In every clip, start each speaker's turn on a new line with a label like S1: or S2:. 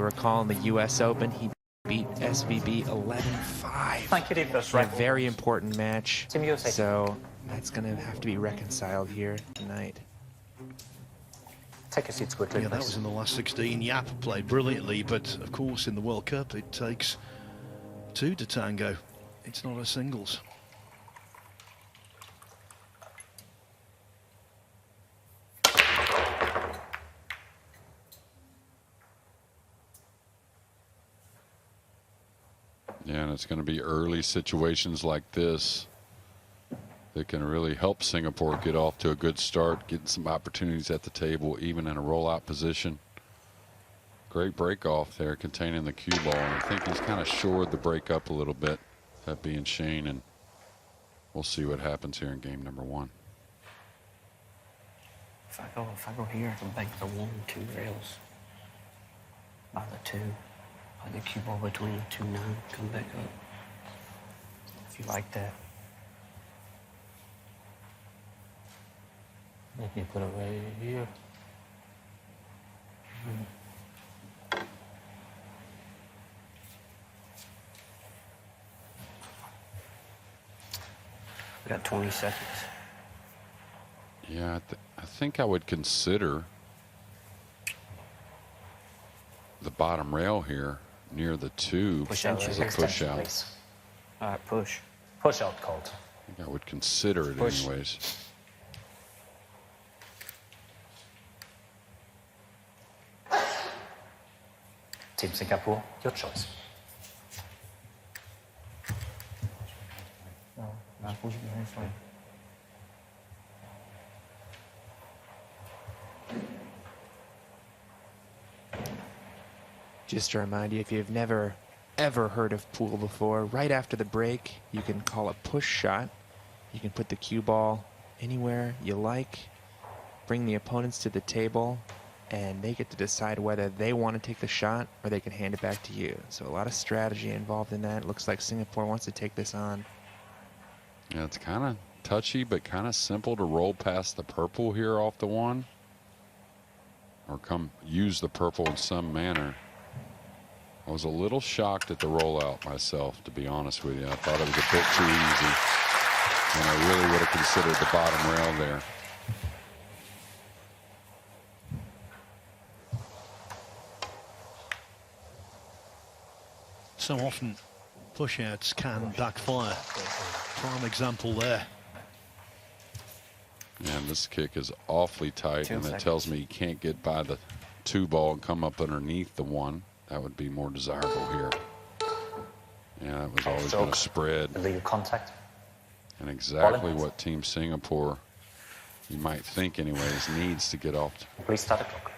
S1: recall in the U.S. Open, he beat SVB 11-5.
S2: Thank you, Dave.
S1: In a very important match. So that's going to have to be reconciled here tonight.
S2: Take a seat quickly.
S3: Yeah, that was in the last 16. Yap played brilliantly, but of course in the World Cup it takes two to tango. It's not a singles.
S4: Yeah, and it's going to be early situations like this that can really help Singapore get off to a good start, getting some opportunities at the table, even in a rollout position. Great break off there, containing the cue ball. And I think he's kind of shored the break up a little bit, that being Shane, and we'll see what happens here in game number one.
S5: If I go here, I can bank the 1 and 2 rails. By the 2. By the cue ball between the 2-9, come back up. If you like that. Maybe put it right here. We got 20 seconds.
S4: Yeah, I think I would consider the bottom rail here near the 2
S5: Push out,
S4: as a push out.
S2: Please.
S5: All right, push.
S2: Push out called.
S4: I think I would consider it
S2: Push.
S4: anyways.
S2: Team Singapore, your choice.
S1: Just to remind you, if you've never ever heard of pool before, right after the break, you can call a push shot. You can put the cue ball anywhere you like, bring the opponents to the table, and they get to decide whether they want to take the shot or they can hand it back to you. So a lot of strategy involved in that. It looks like Singapore wants to take this on.
S4: Yeah, it's kind of touchy, but kind of simple to roll past the purple here off the 1. Or come use the purple in some manner. I was a little shocked at the rollout myself, to be honest with you. I thought it was a bit too easy. And I really would have considered the bottom rail there.
S3: So often push-outs can backfire. Prime example there.
S4: And this kick is awfully tight, and that tells me he can't get by the 2 ball and come up underneath the 1. That would be more desirable here. Yeah, that was always going to spread.
S2: Illegal contact.
S4: And exactly what Team Singapore, you might think anyways, needs to get off
S2: Restart the clock.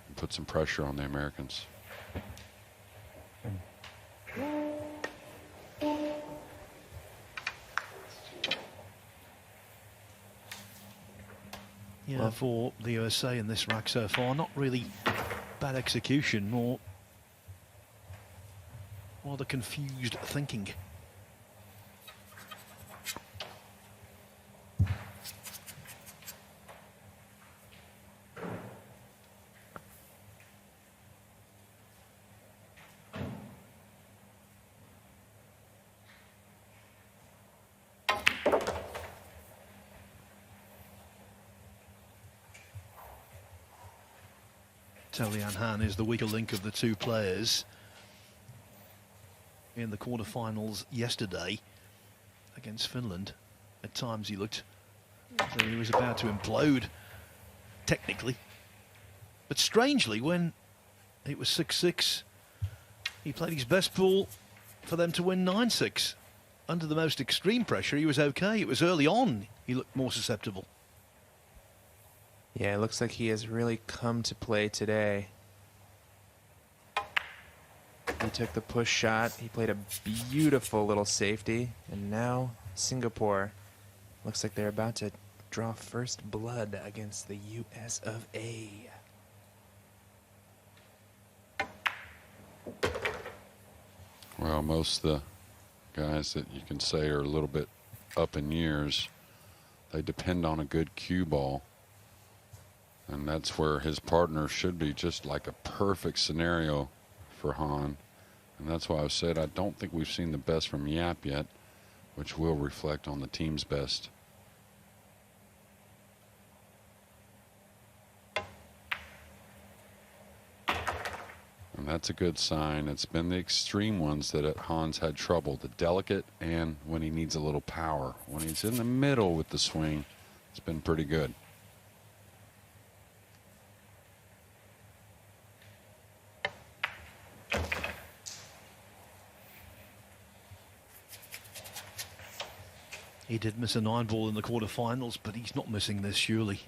S4: and put some pressure on the Americans.
S3: Yeah, for the USA in this rack so far, not really bad execution, more rather confused thinking. Lian Han is the weaker link of the 2 players. In the quarterfinals yesterday against Finland, at times he looked as though he was about to implode technically. But strangely, when it was 6-6, he played his best pool for them to win 9-6. Under the most extreme pressure, he was okay. It was early on he looked more susceptible.
S1: Yeah, it looks like he has really come to play today. He took the push shot. He played a beautiful little safety. And now Singapore looks like they're about to draw first blood against the US of A.
S4: Well, most of the guys that you can say are a little bit up in years, they depend on a good cue ball. And that's where his partner should be just like a perfect scenario for Han. And that's why I said I don't think we've seen the best from Yap yet, which will reflect on the team's best. And that's a good sign. It's been the extreme ones that Han's had trouble, the delicate and when he needs a little power. When he's in the middle with the swing, it's been pretty good.
S3: He did miss a 9-ball in the quarterfinals, but he's not missing this, surely.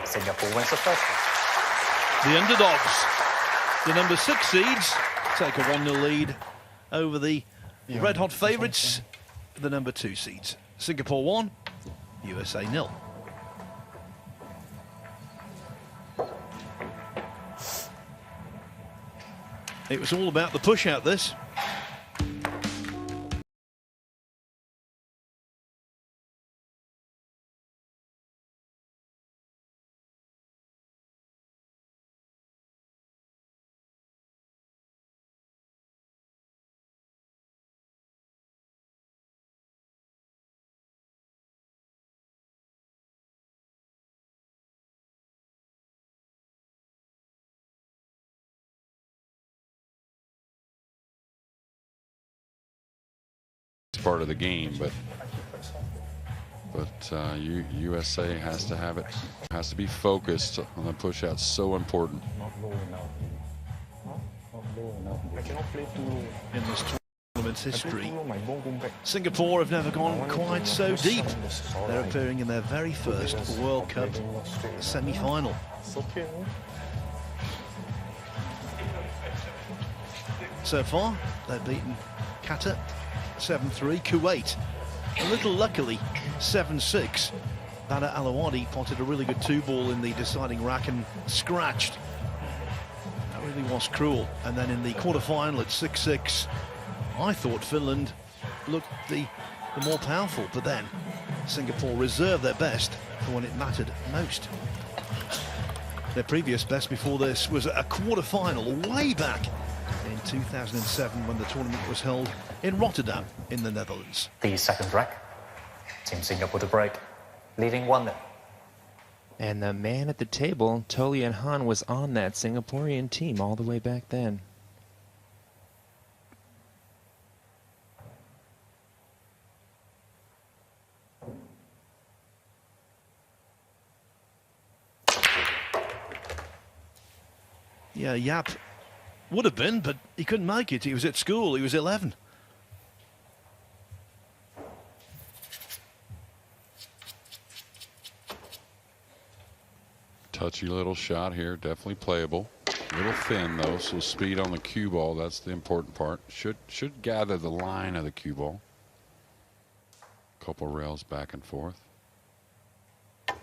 S2: Singapore wins the first one.
S3: The underdogs, the number 6 seeds, take a 1-0 lead over the red-hot favourites, the number 2 seeds. Singapore 1, USA 0. It was all about the push out, this.
S4: Part of the game, but USA has to have it, has to be focused on the push out. So important.
S3: In this tournament's history, Singapore have never gone quite so deep. They're appearing in their very first World Cup semi-final. So far, they've beaten Qatar 7-3, Kuwait a little luckily 7-6. Badr Alawadi potted a really good 2-ball in the deciding rack and scratched. That really was cruel. And then in the quarter-final at 6-6, I thought Finland looked the more powerful, but then Singapore reserved their best for when it mattered most. Their previous best before this was a quarter-final way back in 2007 when the tournament was held in Rotterdam in the Netherlands.
S2: The second rack, Team Singapore to break, leading 1-0.
S1: And the man at the table, Tolian Han, was on that Singaporean team all the way back then.
S3: Yeah, Yap would have been, but he couldn't make it. He was at school. He was 11.
S4: Touchy little shot here, definitely playable. A little thin though, so speed on the cue ball, that's the important part. Should gather the line of the cue ball. Couple rails back and forth. Oh,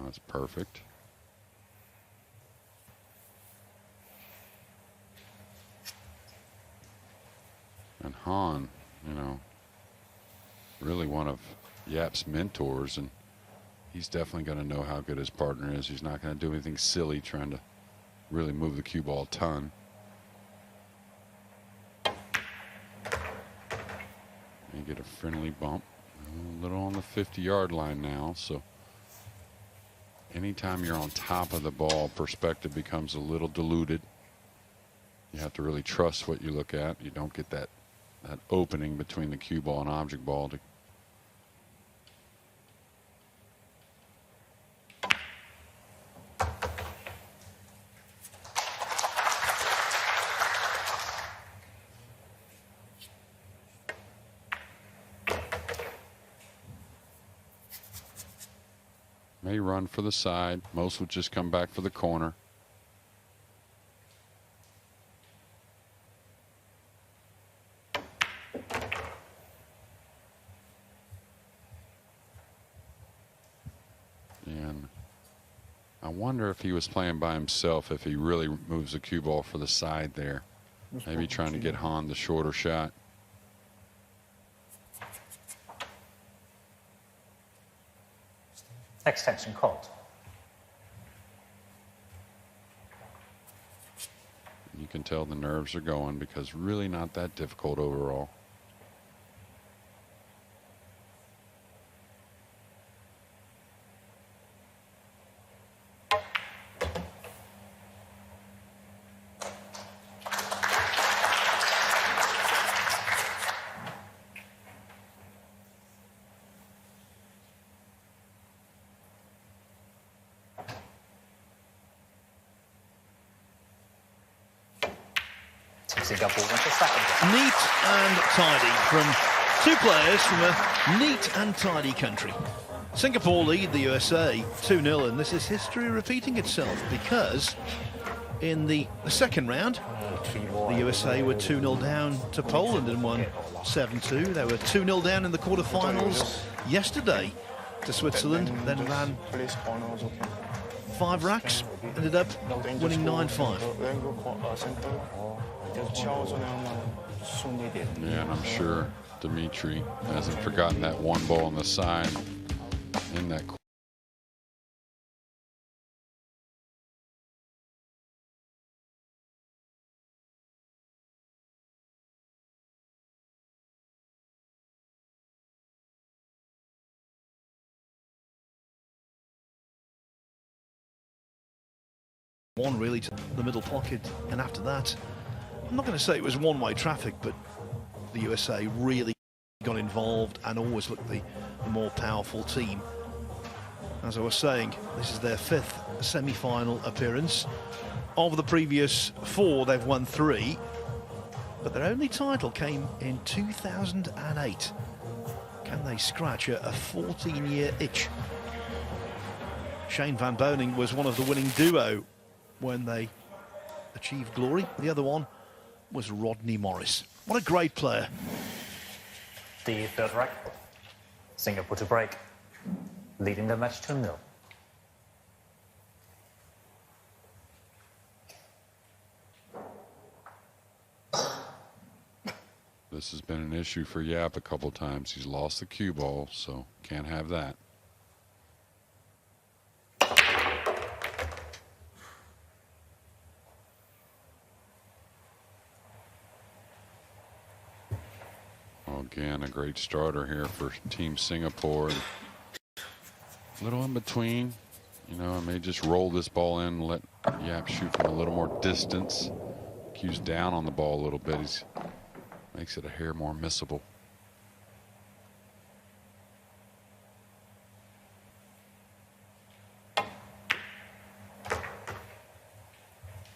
S4: that's perfect. And Han, you know, really one of Yap's mentors, and he's definitely going to know how good his partner is. He's not going to do anything silly trying to really move the cue ball a ton. You get a friendly bump. A little on the 50-yard line now, so anytime you're on top of the ball, perspective becomes a little diluted. You have to really trust what you look at. You don't get that opening between the cue ball and object ball to may run for the side. Most would just come back for the corner. And I wonder if he was playing by himself, if he really moves the cue ball for the side there. Maybe trying to get Han the shorter shot.
S2: Extension called.
S4: can tell the nerves are going because really not that difficult overall.
S2: Singapore went to second.
S3: Neat and tidy from two players from a neat and tidy country. Singapore lead the USA 2-0, and this is history repeating itself because in the second round, the USA were 2-0 down to Poland and won 7-2. They were 2-0 down in the quarterfinals yesterday to Switzerland, then ran 5 racks, ended up winning 9-5.
S4: Yeah, and I'm sure Dimitri hasn't forgotten that one ball on the side in that.
S3: One really to the middle pocket, and after that, I'm not going to say it was one-way traffic, but the USA really got involved and always looked the more powerful team. As I was saying, this is their 5th semi-final appearance. Of the previous 4, they've won 3, but their only title came in 2008. Can they scratch a 14-year itch? Shane Van Boening was one of the winning duo when they achieved glory. The other one was Rodney Morris. What a great player.
S2: The third rack. Singapore to break, leading the match 2-0.
S4: This has been an issue for Yap a couple times. He's lost the cue ball, so can't have that. Again, a great starter here for Team Singapore. A little in between. You know, I may just roll this ball in and let Yap shoot from a little more distance. Cue's down on the ball a little bit. He's makes it a hair more missable.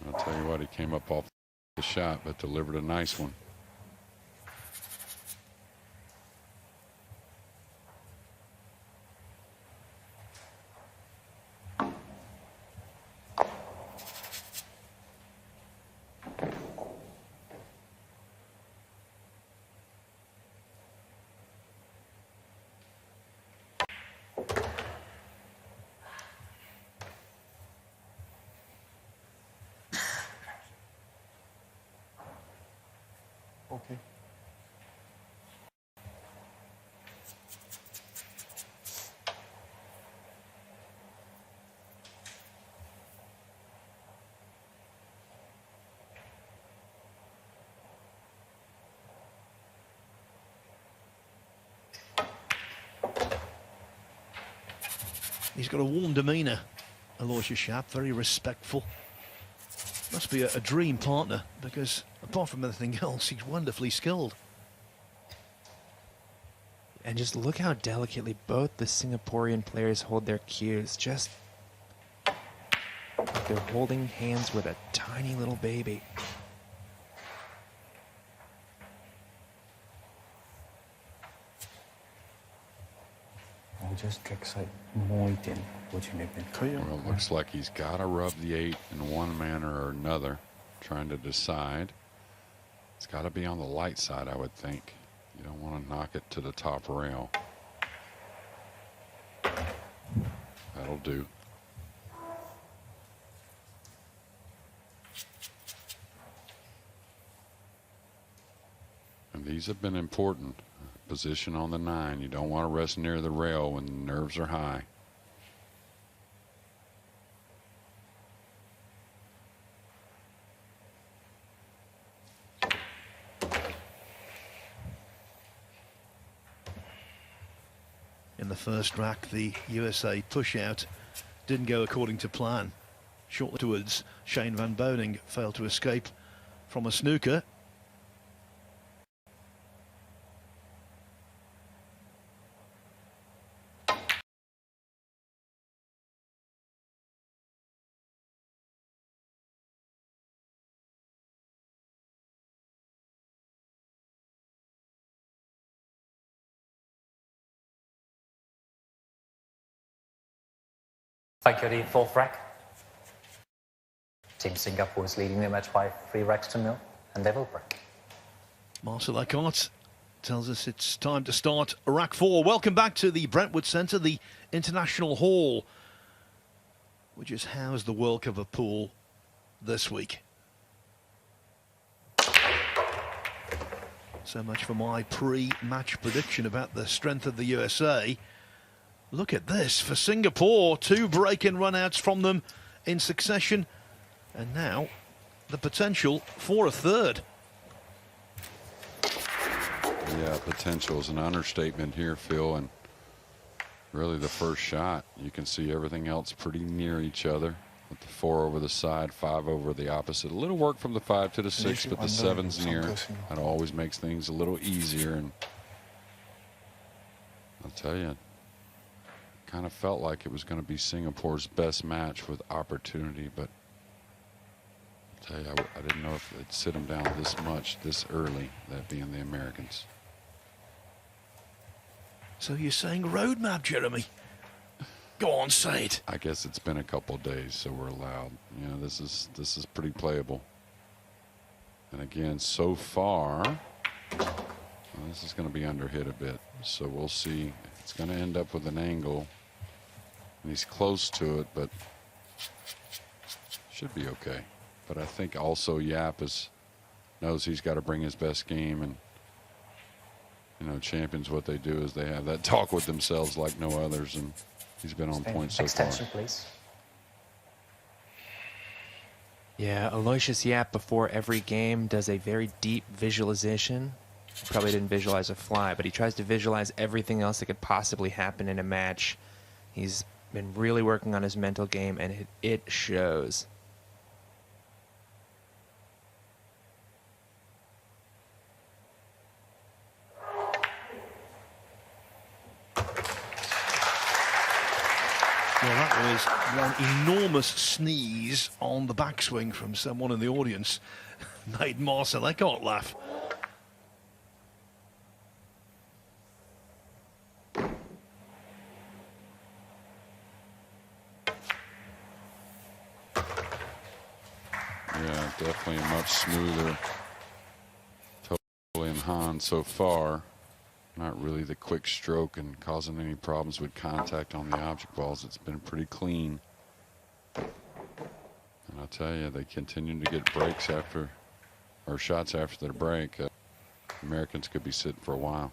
S4: I'll tell you what, he came up off the shot, but delivered a nice one.
S6: Okay.
S3: He's got a warm demeanour, Aloysius Sharp, very respectful. Must be a dream partner because apart from anything else, he's wonderfully skilled.
S1: And just look how delicately both the Singaporean players hold their cues. Just like they're holding hands with a tiny little baby.
S4: Well, it looks like he's got to rub the 8 in one manner or another, trying to decide. It's got to be on the light side, I would think. You don't want to knock it to the top rail. That'll do. And these have been important. Position on the 9. You don't want to rest near the rail when the nerves are high.
S3: the first rack, the USA push-out didn't go according to plan. Shortly afterwards, Shane van Boning failed to escape from a snooker.
S2: Thank you, the fourth rack. Team Singapore is leading the match by 3 racks to 0, and they will break.
S3: Marcel Eckhart tells us it's time to start rack 4. Welcome back to the Brentwood Centre, the International Hall, which has housed the World Cup of Pool this week. So much for my pre-match prediction about the strength of the USA. Look at this for Singapore. 2 break-in run-outs from them in succession. And now the potential for a third.
S4: Yeah, potential is an understatement here, Phil. And really the first shot, you can see everything else pretty near each other. With the 4 over the side, 5 over the opposite. A little work from the 5 to the 6, but the 7's near. That always makes things a little easier. And I'll tell you, kind of felt like it was going to be Singapore's best match with opportunity, but I'll tell you, I didn't know if they'd sit them down this much this early, that being the Americans.
S3: So you're saying roadmap, Jeremy? Go on, say it.
S4: I guess it's been a couple of days, so we're allowed. You know, this is pretty playable. And again, so far, well, this is going to be underhit a bit, so we'll see. It's going to end up with an angle. And he's close to it, but should be okay. But I think also Yap knows he's got to bring his best game. And, you know, champions, what they do is they have that talk with themselves like no others. And he's been on point so far.
S2: Extension, please.
S1: Yeah, Aloysius Yap before every game does a very deep visualization. He probably didn't visualize a fly, but he tries to visualize everything else that could possibly happen in a match. He's been really working on his mental game, and it shows.
S3: Well, that was one enormous sneeze on the backswing from someone in the audience. Made Marcel Eckhart laugh.
S4: Yeah, definitely a much smoother toe in Han so far. Not really the quick stroke and causing any problems with contact on the object balls. It's been pretty clean. And I'll tell you, they continue to get breaks after, or shots after their break. Americans could be sitting for a while.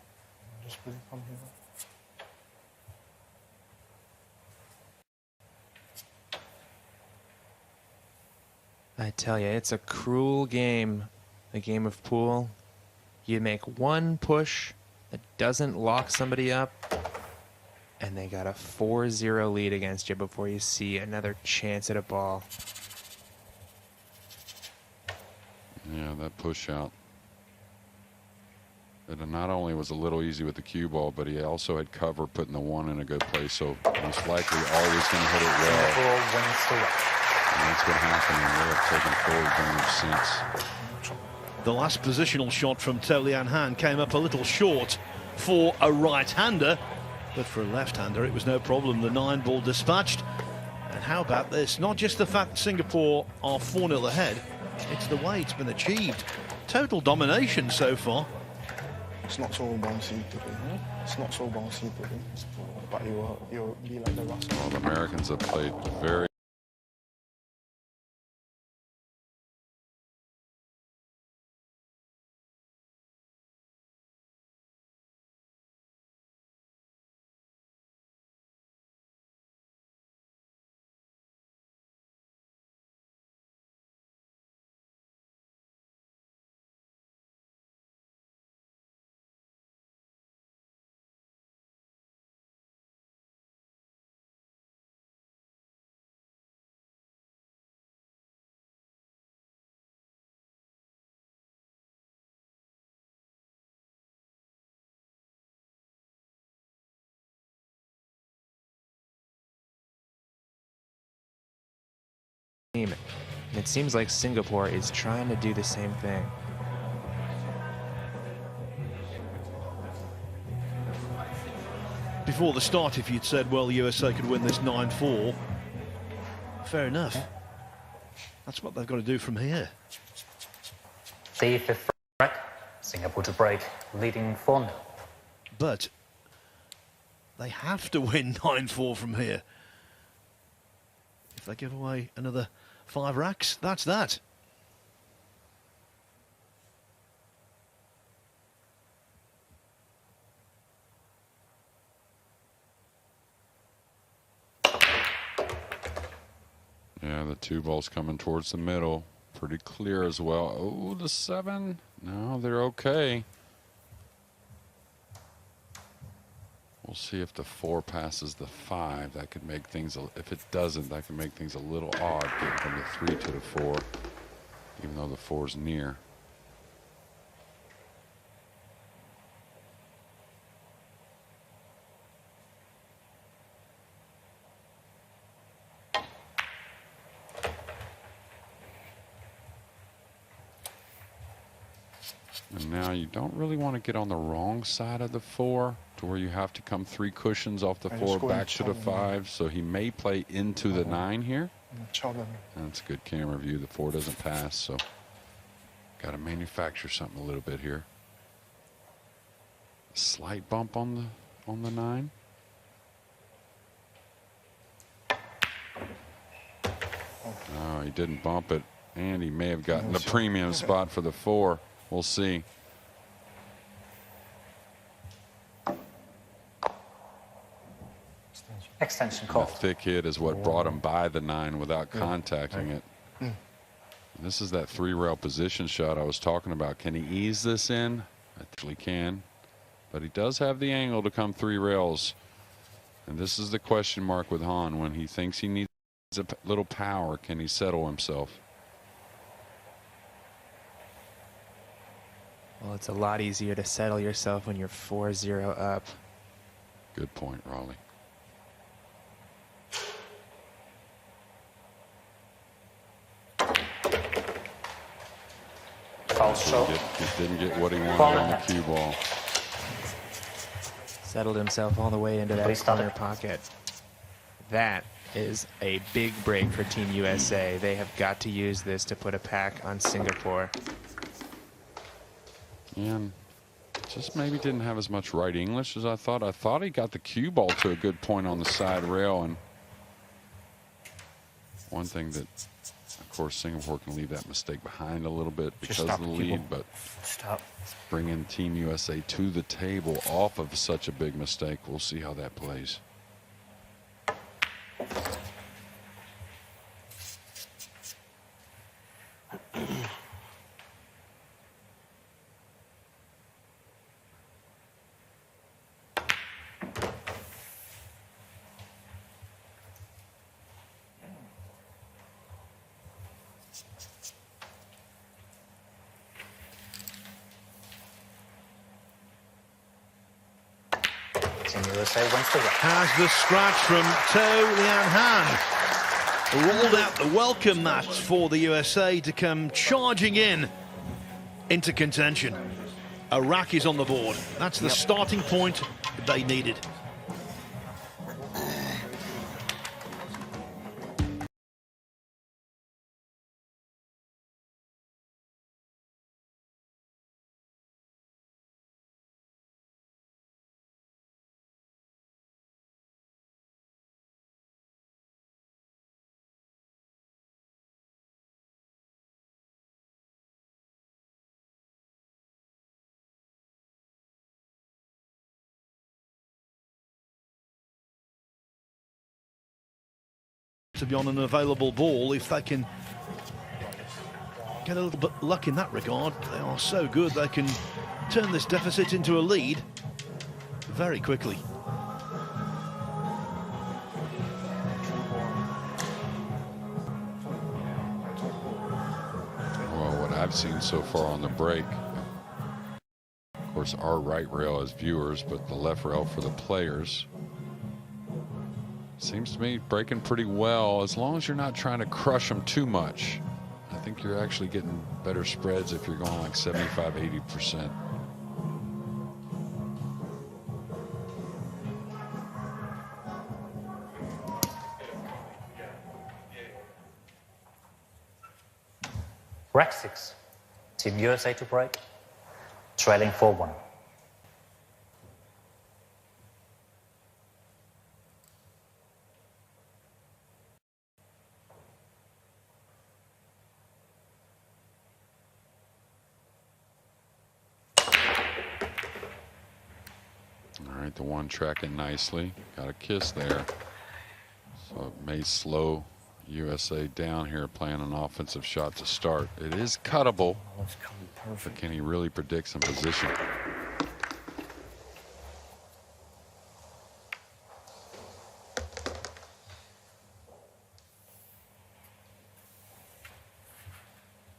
S1: I tell you, it's a cruel game, a game of pool. You make one push that doesn't lock somebody up, and they got a 4-0 lead against you before you see another chance at a ball.
S4: Yeah, that push out. It not only was a little easy with the cue ball, but he also had cover putting the 1 in a good place, so most likely always going to hit it well.
S2: Singapore wins the rack.
S4: And that's what happened, and they have taken full advantage since.
S3: The last positional shot from To Lian Han came up a little short for a right-hander, but for a left-hander it was no problem. The 9-ball dispatched. And how about this? Not just the fact that Singapore are 4-0 ahead, it's the way it's been achieved. Total domination so far.
S6: It's not so bouncy to do. It's not so bouncy to do. But you'll be like the Russell.
S4: Well, the Americans have played very
S1: And it seems like Singapore is trying to do the same thing.
S3: Before the start, if you'd said, well, the USA could win this 9-4, fair enough. That's what they've got to do from here.
S2: The fifth break, Singapore to break, leading 4-0.
S3: But they have to win 9-4 from here. If they give away another 5 racks, that's that.
S4: Yeah, the 2 balls coming towards the middle. Pretty clear as well. Oh, the 7. No, they're okay. We'll see if the 4 passes the 5. That could make things, if it doesn't, that could make things a little odd, getting from the 3 to the 4, even though the 4's near. And now you don't really want to get on the wrong side of the 4 to where you have to come 3 cushions off the 4 back to the 5. So he may play into the 9 here. That's a good camera view. The 4 doesn't pass, so got to manufacture something a little bit here. Slight bump on the 9. Oh, he didn't bump it, and he may have gotten the premium spot for the 4. We'll see.
S2: Extension
S4: The
S2: call.
S4: thick hit is what brought him by the 9 without contacting it. And this is that 3-rail position shot I was talking about. Can he ease this in? I actually can. But he does have the angle to come 3 rails. And this is the question mark with Han. When he thinks he needs a little power, can he settle himself?
S1: Well, it's a lot easier to settle yourself when you're 4-0 up.
S4: Good point, Raleigh.
S2: Foul stroke.
S4: He didn't get what he wanted on the cue ball.
S1: Settled himself all the way into that corner pocket. That is a big break for Team USA. They have got to use this to put a pack on Singapore.
S4: And just maybe didn't have as much right English as I thought. I thought he got the cue ball to a good point on the side rail. And one thing that, of course, Singapore can leave that mistake behind a little bit because of the lead, but bringing Team USA to the table off of such a big mistake, we'll see how that plays.
S2: Team USA wins the race.
S3: Has the scratch from To Lian Han. Rolled out the welcome mat for the USA to come charging into contention. A rack is on the board. That's the starting point they needed. To be on an available ball, if they can get a little bit luck in that regard, they are so good they can turn this deficit into a lead very quickly.
S4: Well, what I've seen so far on the break, of course, our right rail as viewers, but the left rail for the players. Seems to me breaking pretty well, as long as you're not trying to crush them too much. I think you're actually getting better spreads if you're going like 75, 80%.
S2: Rack 6. Team USA to break. Trailing 4-1.
S4: All right, the one tracking nicely. Got a kiss there. So it may slow USA down here playing an offensive shot to start. It is cuttable,
S5: Oh, it's coming
S4: but
S5: perfect.
S4: can he really predict some position?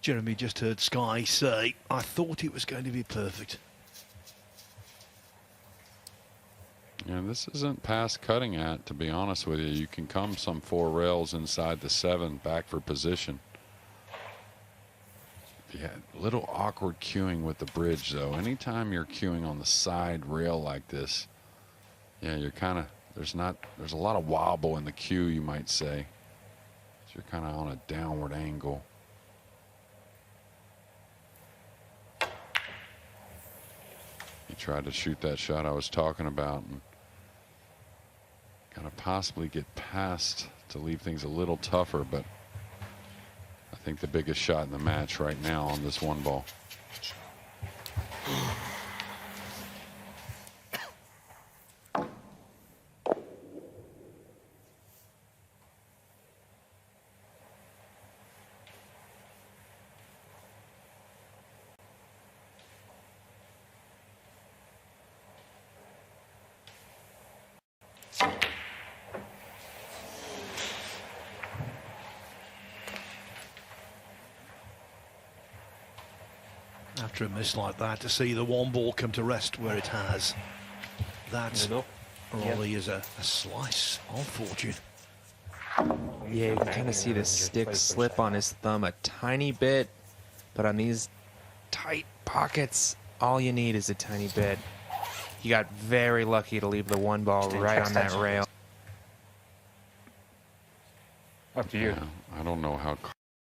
S3: Jeremy just heard Sky say, I thought it was going to be perfect.
S4: Yeah, this isn't past cutting at, to be honest with you. You can come some 4 rails inside the 7 back for position. Yeah, a little awkward cueing with the bridge, though. Anytime you're cueing on the side rail like this, yeah, you're kind of, there's a lot of wobble in the cue, you might say. So you're kind of on a downward angle. He tried to shoot that shot I was talking about and kind of possibly get past to leave things a little tougher, but I think the biggest shot in the match right now on this one ball.
S3: After a miss like that, to see the one ball come to rest where it has, that really is a slice of fortune.
S1: Yeah, you can kind of see the stick slip on his thumb a tiny bit, but on these tight pockets, all you need is a tiny bit. He got very lucky to leave the one ball right on that rail.
S2: Up to you.
S4: Yeah, I don't know how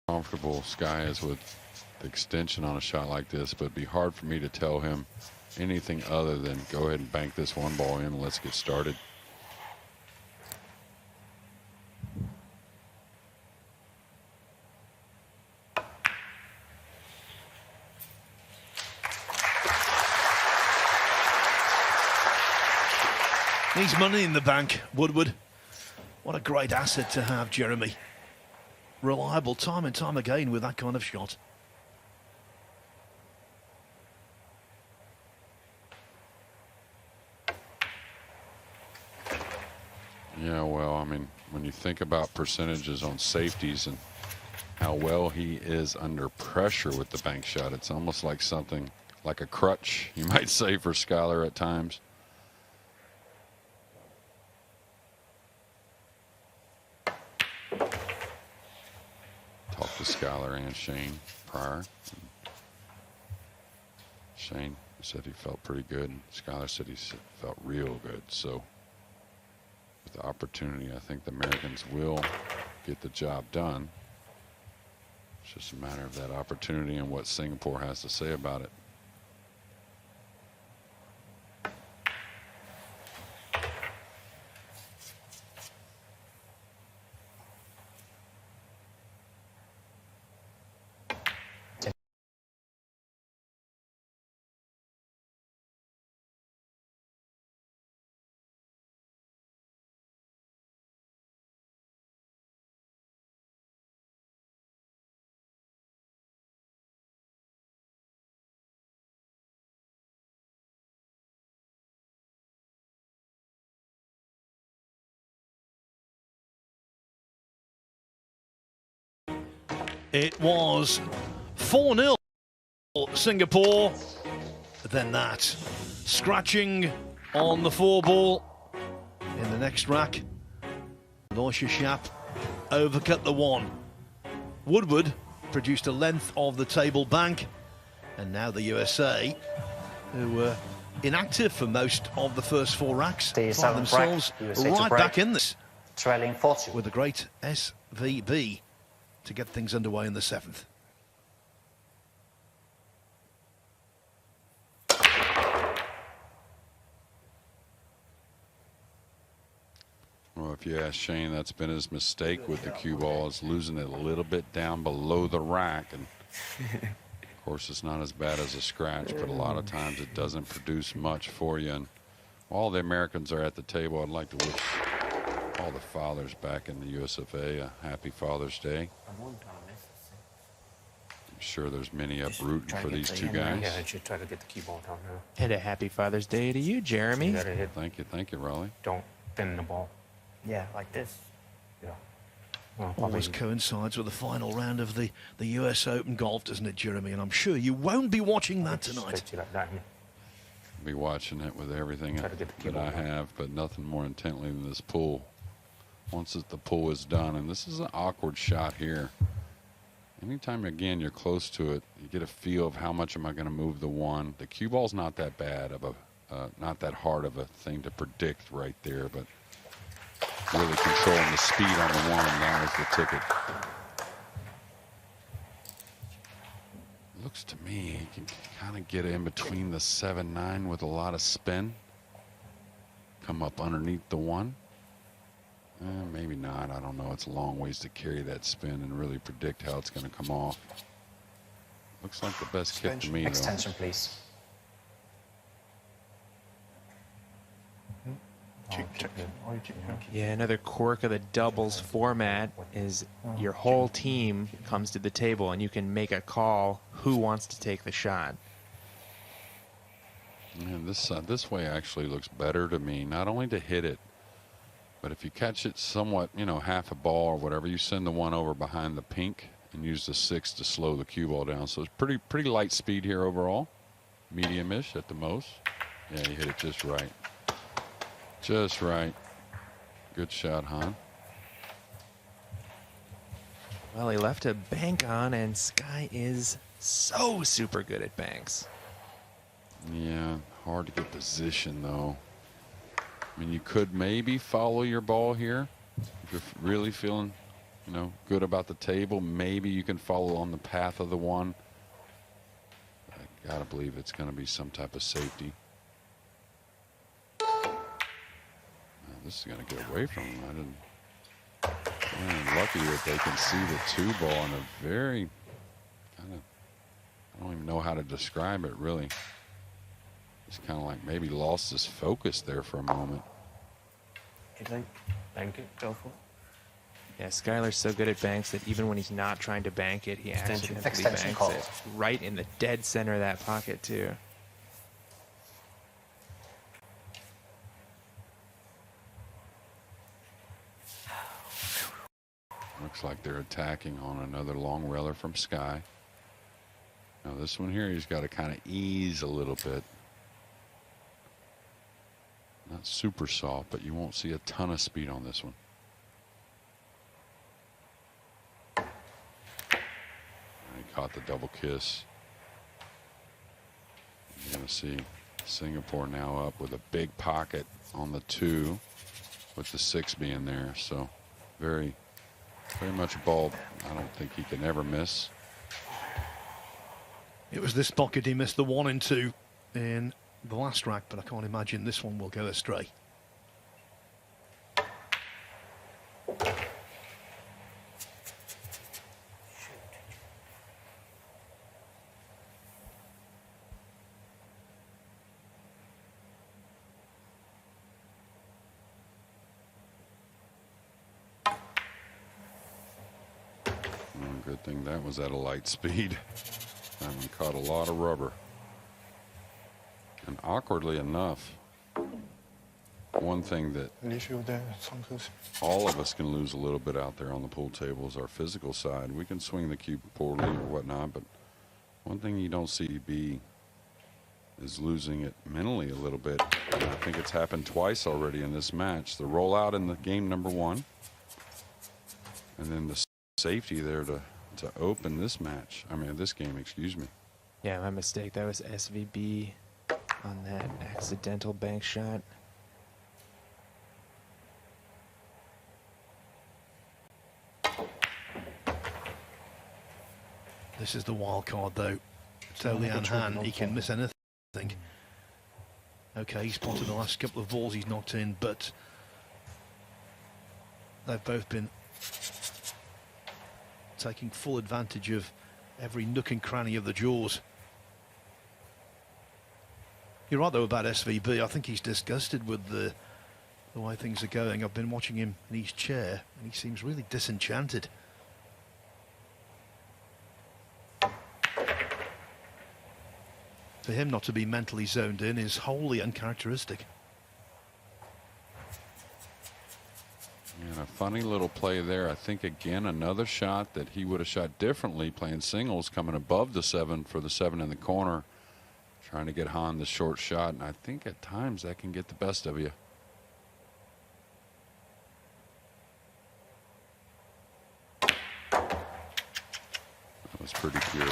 S4: comfortable Sky is with the extension on a shot like this, but it'd be hard for me to tell him anything other than go ahead and bank this one ball in and let's get started.
S3: Needs money in the bank, Woodward. What a great asset to have, Jeremy. Reliable time and time again with that kind of shot.
S4: Yeah, well, I mean, when you think about percentages on safeties and how well he is under pressure with the bank shot, it's almost like something like a crutch, you might say, for Skylar at times. Talked to Skylar and Shane prior. Shane said he felt pretty good. Skylar said he felt real good. So with the opportunity, I think the Americans will get the job done. It's just a matter of that opportunity and what Singapore has to say about it.
S3: It was 4-0 Singapore. Then that scratching on the 4 ball in the next rack. Shap overcut the one. Woodward produced a length of the table bank, and now the USA, who were inactive for most of the first 4 racks,
S2: The
S3: find
S2: seventh rack,
S3: themselves
S2: USA to
S3: right
S2: break.
S3: back in this
S2: Trailing 40.
S3: with a great SVB to get things underway in the 7th.
S4: Well, if you ask Shane, that's been his mistake with the cue ball, is losing it a little bit down below the rack. And of course, it's not as bad as a scratch, but a lot of times it doesn't produce much for you. And while the Americans are at the table, I'd like to wish all the fathers back in the USFA a happy Father's Day. I'm sure there's many up rooting for these two guys.
S5: Yeah, I should try to get the cue ball down now.
S1: And a happy Father's Day to you, Jeremy.
S5: You gotta hit,
S4: Thank you, Raleigh.
S5: don't bend the ball.
S2: Yeah, like this.
S5: Yeah. Well,
S3: Always coincides with the final round of the US Open golf, doesn't it, Jeremy? And I'm sure you won't be watching that tonight.
S5: Stretch it like that.
S4: Be watching it with everything
S5: Try to get the cue
S4: that I
S5: ball.
S4: have, but nothing more intently than this pull. Once the pull is done, and this is an awkward shot here. Anytime, again, you're close to it, you get a feel of how much am I going to move the one. The cue ball's not that bad of a, not that hard of a thing to predict right there, but really controlling the speed on the one, and that was the ticket. Looks to me you can kind of get in between the 7-9 with a lot of spin. Come up underneath the one. Maybe not. I don't know. It's a long ways to carry that spin and really predict how it's going to come off. Looks like the best kick to me, though.
S2: Extension, please.
S6: Check.
S1: Yeah, another quirk of the doubles format is your whole team comes to the table and you can make a call who wants to take the shot.
S4: Man, this way actually looks better to me. Not only to hit it, but if you catch it somewhat, you know, half a ball or whatever, you send the one over behind the pink and use the 6 to slow the cue ball down. So it's pretty light speed here overall, medium-ish at the most. Yeah, you hit it just right. Just right. Good shot, Han.
S1: Well, he left a bank on, and Sky is so super good at banks.
S4: Yeah, hard to get position, though. I mean, you could maybe follow your ball here. If you're really feeling, you know, good about the table, maybe you can follow on the path of the one. I gotta believe it's gonna be some type of safety. This is going to get away from him. I'm lucky that they can see the 2 ball in a very kind of, I don't even know how to describe it, really. It's kind of like maybe lost his focus there for a moment.
S5: You think? Bank it, go for it.
S1: Yeah, Skylar's so good at banks that even when he's not trying to bank it, he
S5: Extension.
S1: accidentally
S2: Extension
S1: banks
S2: call.
S1: it right in the dead center of that pocket, too.
S4: Looks like they're attacking on another long railer from Sky. Now this one here, he's got to kind of ease a little bit. Not super soft, but you won't see a ton of speed on this one. He caught the double kiss. You're going to see Singapore now up with a big pocket on the 2 with the 6 being there. So very much a ball I don't think he can ever miss.
S3: It was this pocket he missed the 1 and 2 in the last rack, but I can't imagine this one will go astray.
S4: Good thing that was at a light speed. That one caught a lot of rubber. And awkwardly enough, one thing that all of us can lose a little bit out there on the pool table is our physical side. We can swing the cue poorly or whatnot, but one thing you don't see B is losing it mentally a little bit. And I think it's happened twice already in this match. The rollout in the game number 1, And then the safety there to open this match. I mean, this game, excuse me.
S1: Yeah, my mistake. That was SVB on that accidental bank shot.
S3: This is the wild card, though. So Lian Han, he can miss anything. Okay, he's spotted the last couple of balls he's knocked in, but they've both been taking full advantage of every nook and cranny of the jaws. You're right, though, about SVB. I think he's disgusted with the way things are going. I've been watching him in his chair, and he seems really disenchanted. For him not to be mentally zoned in is wholly uncharacteristic.
S4: And a funny little play there. I think, again, another shot that he would have shot differently playing singles, coming above the 7 for the 7 in the corner, trying to get Han the short shot. And I think at times that can get the best of you. That was pretty pure.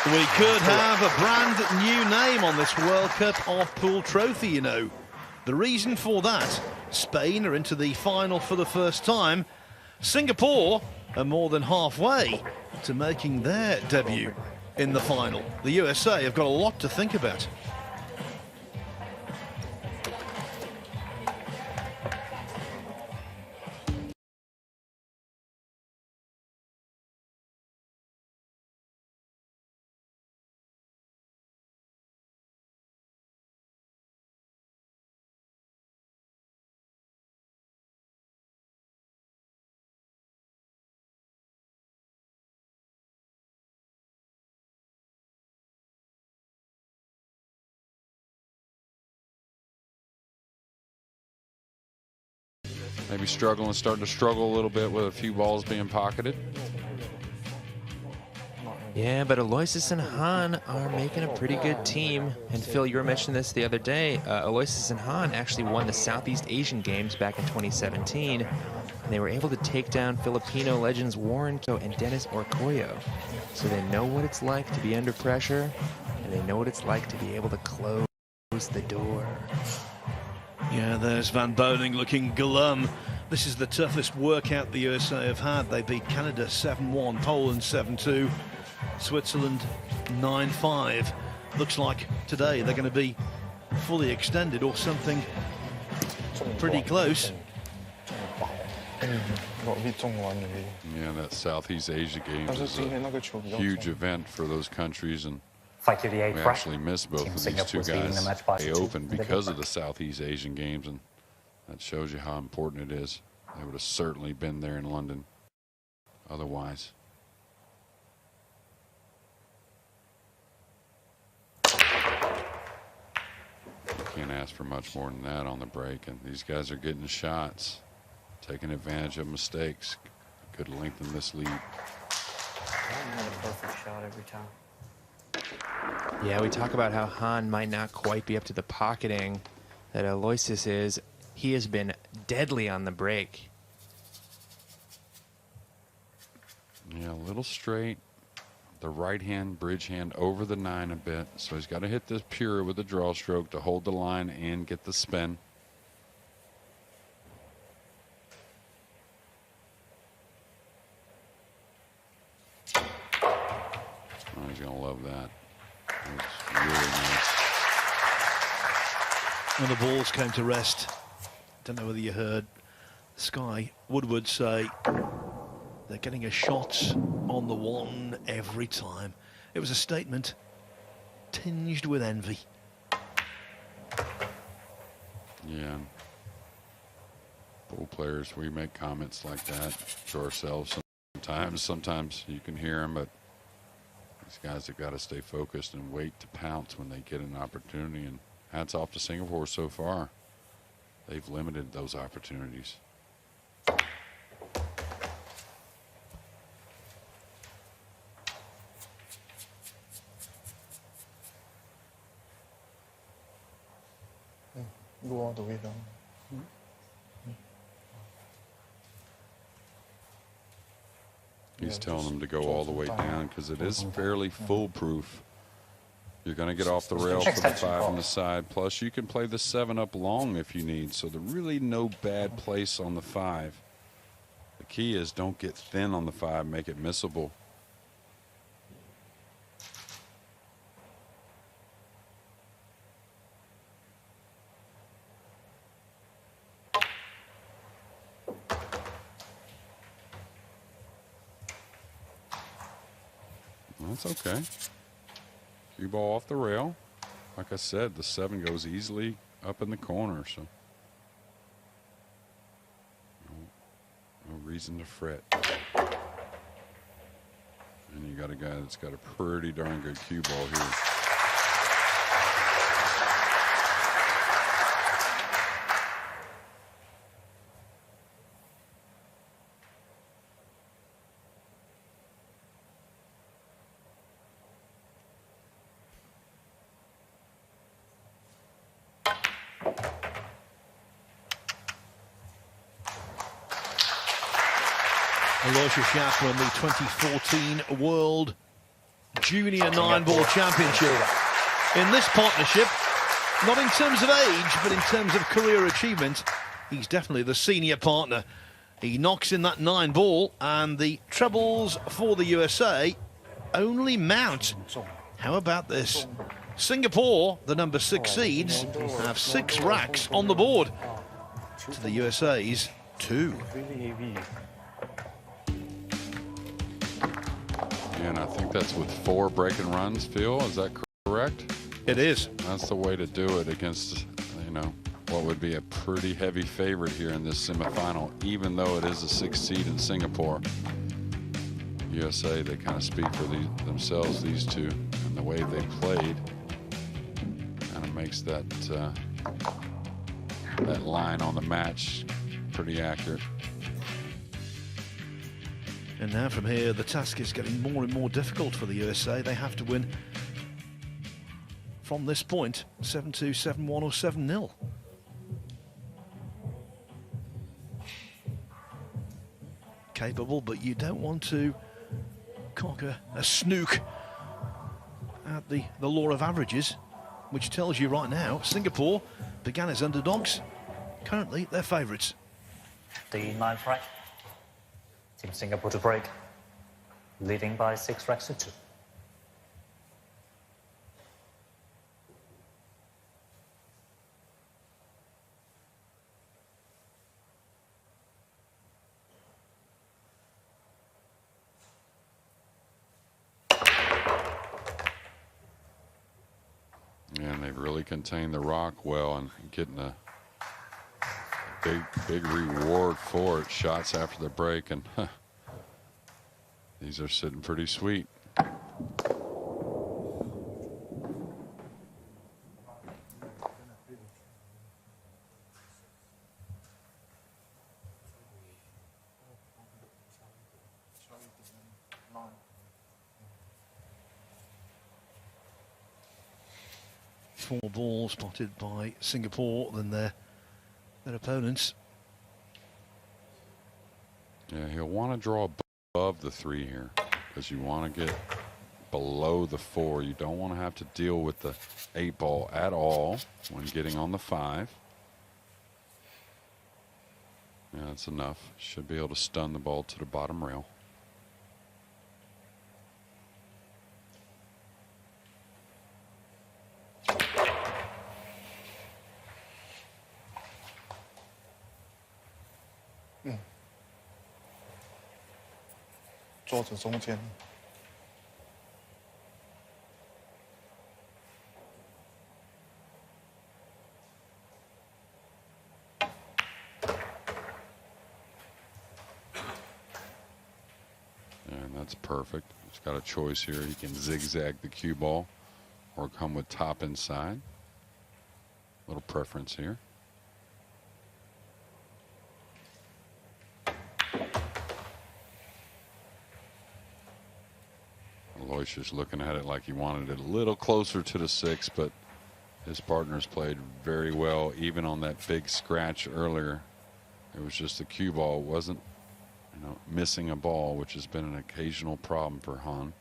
S3: We could have a brand new name on this World Cup off-pool trophy, you know. The reason for that, Spain are into the final for the first time. Singapore are more than halfway to making their debut in the final. The USA have got a lot to think about.
S4: Maybe starting to struggle a little bit with a few balls being pocketed.
S1: Yeah, but Aloysius and Han are making a pretty good team. And Phil, you were mentioning this the other day. Aloysius and Han actually won the Southeast Asian Games back in 2017. And they were able to take down Filipino legends Warren Ko and Dennis Orcoyo. So they know what it's like to be under pressure, and they know what it's like to be able to close the door.
S3: Yeah, there's Van Boning looking glum. This is the toughest workout the USA have had. They beat Canada 7-1, Poland 7-2, Switzerland 9-5. Looks like today they're going to be fully extended or something pretty close.
S4: Yeah, that Southeast Asia Games is a huge event for those countries, and
S2: Fight to the
S4: we
S2: 8th
S4: actually missed both
S2: Team
S4: of these
S2: Singapore
S4: two
S2: was leading
S4: guys
S2: the match by
S4: they
S2: 2
S4: opened
S2: in the
S4: because
S2: game.
S4: of the Southeast Asian Games, and that shows you how important it is. They would have certainly been there in London otherwise. Can't ask for much more than that on the break, and these guys are getting shots, taking advantage of mistakes. Could lengthen this lead.
S5: Not a perfect shot every time.
S1: Yeah, we talk about how Han might not quite be up to the pocketing that Aloysius is. He has been deadly on the break.
S4: Yeah, a little straight. The right hand, bridge hand over the 9 a bit. So he's got to hit this pure with the draw stroke to hold the line and get the spin. Oh, he's going to love that. That's really nice.
S3: When the balls came to rest, don't know whether you heard Sky Woodward say they're getting a shot on the 1 every time. It was a statement tinged with envy.
S4: Yeah. Pool players, we make comments like that to ourselves sometimes. Sometimes you can hear them, but these guys have got to stay focused and wait to pounce when they get an opportunity. And hats off to Singapore so far. They've limited those opportunities.
S6: Go all the way down.
S4: He's
S6: Yeah,
S4: telling
S6: just
S4: them to go
S6: draw
S4: all the
S6: some
S4: way
S6: time.
S4: down because it is
S6: Some time.
S4: fairly foolproof. You're going to get off the rail for the 5 on the side. Plus, you can play the 7 up long if you need. So there's really no bad place on the 5. The key is don't get thin on the 5. Make it missable. That's okay. Cue ball off the rail. Like I said, the 7 goes easily up in the corner, so no reason to fret. And you got a guy that's got a pretty darn good cue ball here.
S3: Aloysius Yasman, the 2014 World Junior 9-ball Championship. In this partnership, not in terms of age, but in terms of career achievement, he's definitely the senior partner. He knocks in that 9-ball, and the trebles for the USA only mount. How about this? Singapore, the number 6 seeds, have 6 racks on the board to the USA's 2.
S4: And I think that's with 4 breaking runs, Phil. Is that correct?
S3: It is.
S4: That's the way to do it against, you know, what would be a pretty heavy favorite here in this semifinal, even though it is a 6 seed in Singapore. USA, they kind of speak for themselves, these two, and the way they played kind of makes that that line on the match pretty accurate.
S3: And now from here, the task is getting more and more difficult for the USA. They have to win from this point 7-2, 7-1 or 7-0. Capable, but you don't want to cock a snook at the law of averages, which tells you right now Singapore began as underdogs. Currently, they're favourites.
S2: The 9th rack. Team Singapore to break, leading by 6 racks to 2.
S4: And they've really contained the rock well and getting a big reward for it. Shots after the break, and these are sitting pretty sweet.
S3: Four balls spotted by Singapore than their opponents.
S4: Yeah, he'll want to draw above the 3 here because you want to get below the 4. You don't want to have to deal with the 8 ball at all when getting on the 5. Yeah, that's enough. Should be able to stun the ball to the bottom rail. And that's perfect. He's got a choice here. He can zigzag the cue ball or come with top inside. Little preference here. Aloysius looking at it like he wanted it a little closer to the 6, but His partners played very well, even on that big scratch earlier. It was just the cue ball. It wasn't, missing a ball, which has been an occasional problem for Han.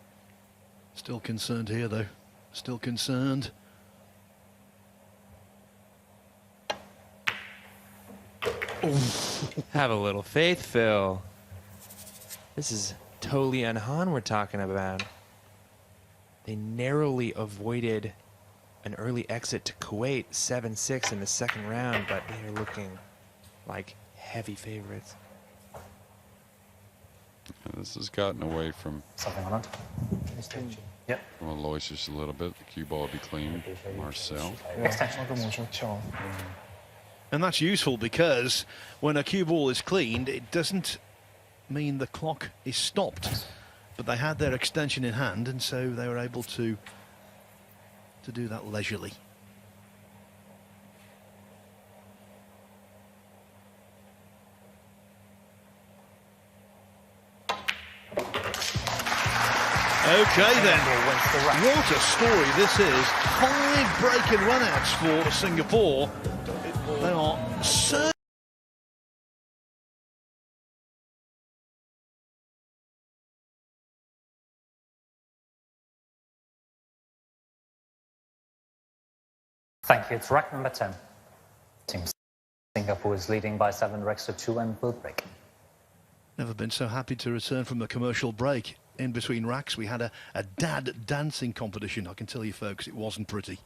S3: Still concerned here, though. Still concerned.
S1: Have a little faith, Phil. This is totally on Han we're talking about. They narrowly avoided an early exit to Kuwait, 7-6 in the second round, but they are looking like heavy favorites.
S4: And this has gotten away from
S2: Something on it. Yep.
S4: Alois just a little bit. The cue ball will be clean. Marcel.
S2: Extension.
S3: And that's useful because when a cue ball is cleaned, it doesn't mean the clock is stopped. But they had their extension in hand, and so they were able to do that leisurely. Okay then, what a story this is. 5 break and run-outs for Singapore. They are so...
S2: Thank you. It's rack number 10. Team Singapore is leading by 7 racks to 2 and will break.
S3: Never been so happy to return from the commercial break. In between racks, we had a dad dancing competition. I can tell you, folks, it wasn't pretty.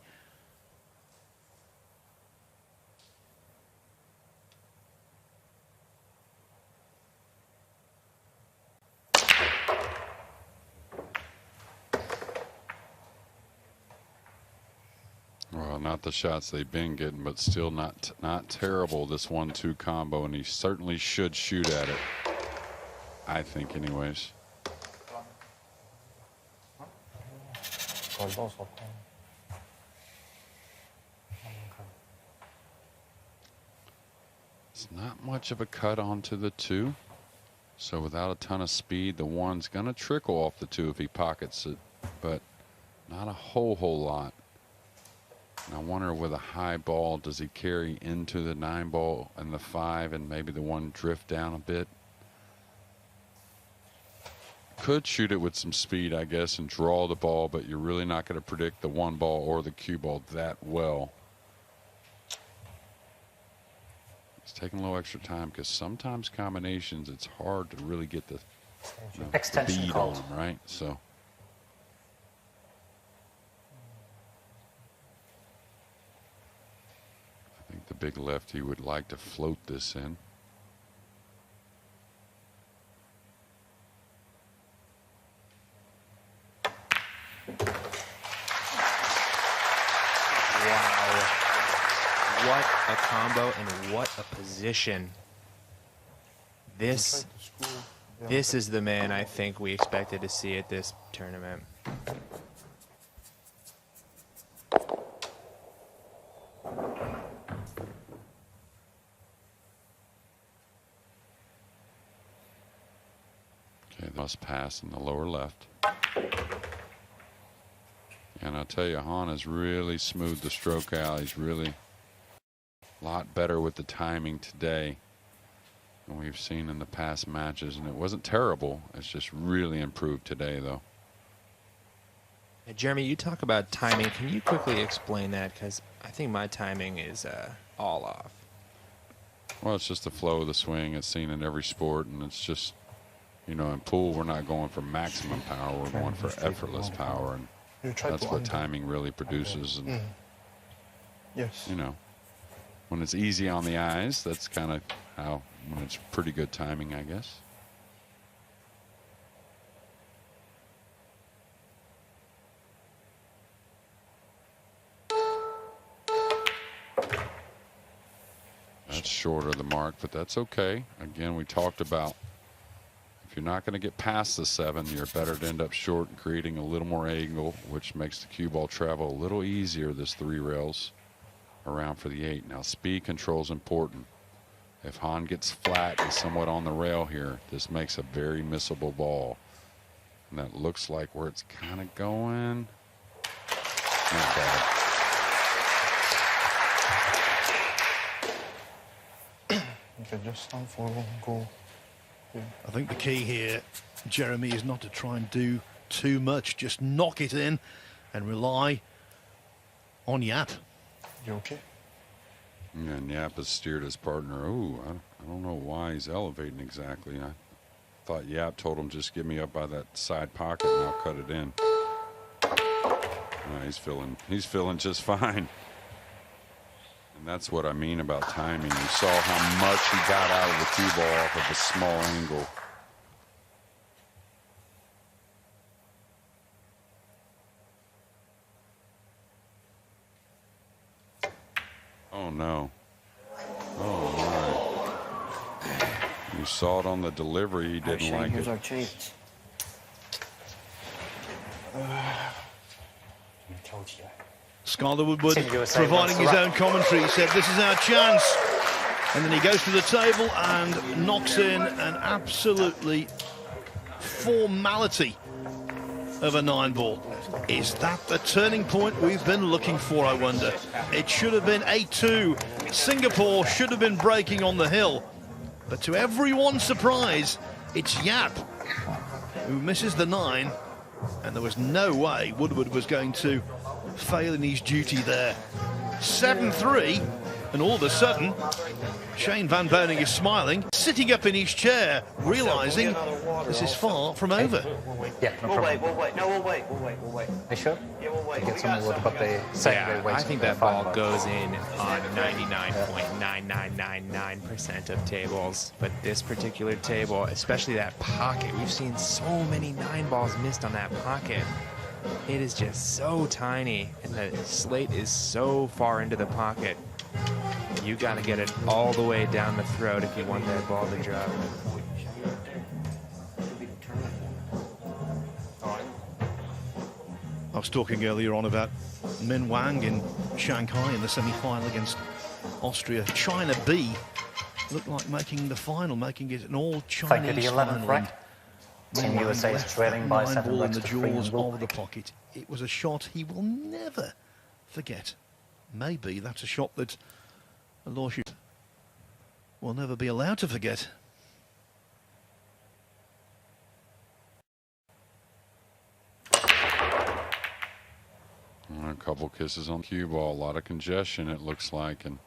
S4: Well, not the shots they've been getting, but still not terrible, this 1-2 combo, and he certainly should shoot at it, I think, anyways. It's not much of a cut onto the 2, so without a ton of speed, the 1's gonna trickle off the 2 if he pockets it, but not a whole lot. And I wonder, with a high ball, does he carry into the 9 ball and the 5 and maybe the 1 drift down a bit? Could shoot it with some speed, I guess, and draw the ball, but you're really not going to predict the 1 ball or the cue ball that well. It's taking a little extra time because sometimes combinations, it's hard to really get the
S2: Extension
S4: bead
S2: called.
S4: on them, right? So. I think the big lefty would like to float this in.
S1: Wow. What a combo and what a position. This is the man I think we expected to see at this tournament.
S4: Okay, must pass in the lower left. And I'll tell you, Han has really smoothed the stroke out. He's really a lot better with the timing today than we've seen in the past matches. And it wasn't terrible. It's just really improved today, though.
S1: Hey, Jeremy, you talk about timing. Can you quickly explain that? Because I think my timing is all off.
S4: Well, it's just the flow of the swing. It's seen in every sport, and it's just, you know, in pool, we're not going for maximum power. We're going for effortless power, and that's what timing really produces. And,
S6: Yes.
S4: you know, when it's easy on the eyes, that's kind of how, when it's pretty good timing, I guess. That's short of the mark, but that's okay. Again, we talked about, if you're not going to get past the 7, you're better to end up short and creating a little more angle, which makes the cue ball travel a little easier, this 3 rails around for the 8. Now, speed control is important. If Han gets flat and somewhat on the rail here, this makes a very missable ball. And that looks like where it's kind of going. Not bad.
S6: Okay, just stand for one goal. Yeah.
S3: I think the key here, Jeremy, is not to try and do too much. Just knock it in and rely on Yap.
S6: You okay?
S4: Yeah, and Yap has steered his partner. Ooh, I don't know why he's elevating exactly. I thought Yap told him just get me up by that side pocket and I'll cut it in. He's feeling just fine. And that's what I mean about timing. You saw how much he got out of the cue ball off of a small angle. Oh no. Oh my. You saw it on the delivery, he didn't
S5: Shane,
S4: like
S5: here's
S4: it.
S5: our chance. I told you.
S3: Skyler Woodward,
S2: Team USA
S3: providing his
S2: wants to
S3: own commentary, said this is our chance. And then he goes to the table and knocks in an absolutely formality of a 9-ball. Is that the turning point we've been looking for, I wonder? It should have been 8-2. Singapore should have been breaking on the hill. But to everyone's surprise, it's Yap who misses the 9. And there was no way Woodward was going to fail in his duty there. 7-3, and all of a sudden, Shane Van Boning is smiling, sitting up in his chair, realising this is far from over.
S2: Yeah, no problem.
S5: We'll wait. No, we'll wait.
S2: They should.
S5: Yeah, we'll wait.
S2: Get some wood, but they say
S1: Yeah,
S2: they wait.
S1: I think that ball goes in on 99.9999% of tables. But this particular table, especially that pocket, we've seen so many 9 balls missed on that pocket. It is just so tiny, and the slate is so far into the pocket. You got to get it all the way down the throat if you want that ball to drop.
S3: I was talking earlier on about Min Wang in Shanghai in the semi-final against Austria. China B looked like making the final, making it an all-Chinese
S2: Thank you, the 11th
S3: final.
S2: rack. Team
S3: Min
S2: USA
S3: Wang
S2: is
S3: left
S2: trailing
S3: that
S2: by
S3: 9
S2: 7
S3: ball in
S2: racks
S3: the
S2: to 3
S3: jaws
S2: and will
S3: of the
S2: pick.
S3: pocket. It was a shot he will never forget. Maybe that's a shot that a lawsuit will never be allowed to forget.
S4: A couple kisses on cue ball, a lot of congestion it looks like. And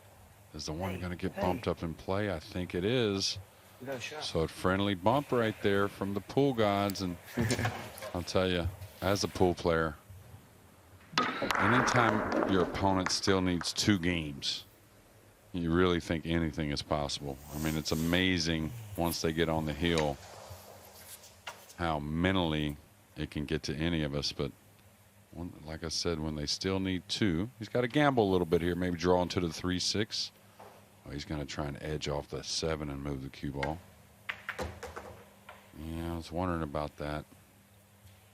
S4: is the one going to get bumped up in play? I think it is.
S5: We got a shot.
S4: So a friendly bump right there from the pool gods. And I'll tell you, as a pool player, anytime your opponent still needs 2 games, you really think anything is possible. I mean, it's amazing once they get on the hill how mentally it can get to any of us. But like I said, when they still need 2, he's got to gamble a little bit here, maybe draw into the 3-6. Oh, he's going to try and edge off the 7 and move the cue ball. Yeah, I was wondering about that.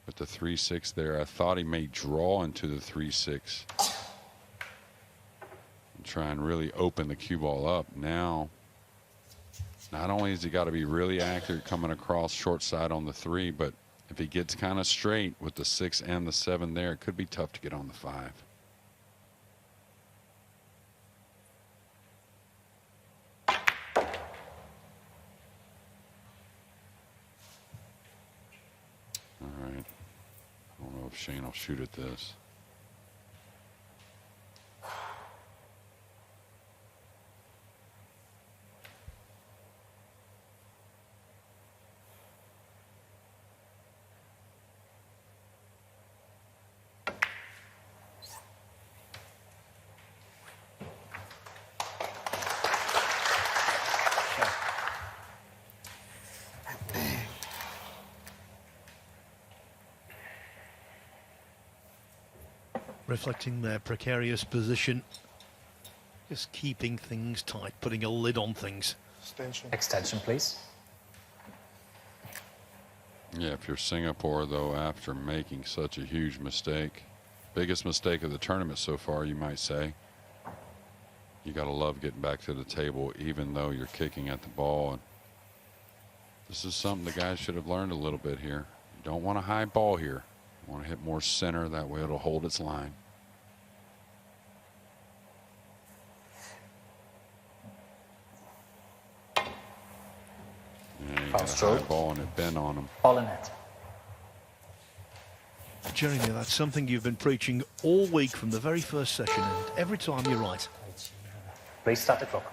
S4: With the 3-6 there, I thought he may draw into the 3-6 and try and really open the cue ball up. Now, not only has he got to be really accurate coming across short side on the 3, but if he gets kind of straight with the 6 and the 7 there, it could be tough to get on the 5. All right. I don't know if Shane will shoot at this.
S3: Reflecting their precarious position, just keeping things tight, putting a lid on things.
S6: Extension.
S2: Extension, please.
S4: Yeah, if you're Singapore, though, after making such a huge mistake, biggest mistake of the tournament so far, you might say, you got to love getting back to the table, even though you're kicking at the ball. And this is something the guys should have learned a little bit here. You don't want a high ball here. You want to hit more center. That way it'll hold its line. he
S2: Foul
S4: had a high
S2: stroke.
S4: ball and it bent on him.
S2: Ball in net.
S3: Jeremy, that's something you've been preaching all week from the very first session, and every time you're right.
S2: Please start the clock.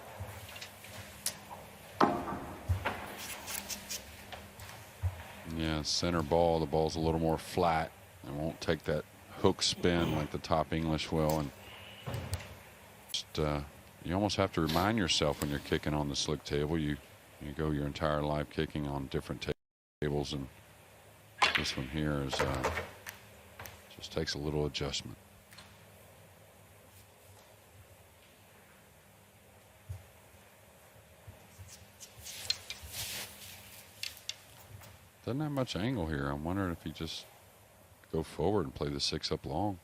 S4: Yeah, center ball, the ball's a little more flat. It won't take that hook spin like the top English will. And just, you almost have to remind yourself when you're kicking on the slick table. You go your entire life kicking on different tables, and this one here is just takes a little adjustment. Doesn't have much angle here. I'm wondering if he just go forward and play the 6 up long.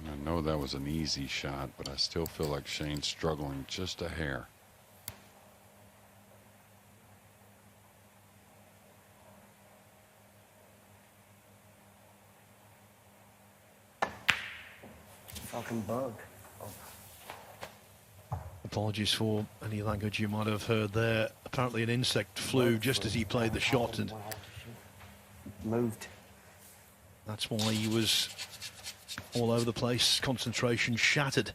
S4: I know that was an easy shot, but I still feel like Shane's struggling just a hair.
S5: Fucking bug.
S3: Apologies for any language you might have heard there. Apparently an insect flew just as he played the shot, and
S5: Moved.
S3: that's why he was all over the place. Concentration shattered.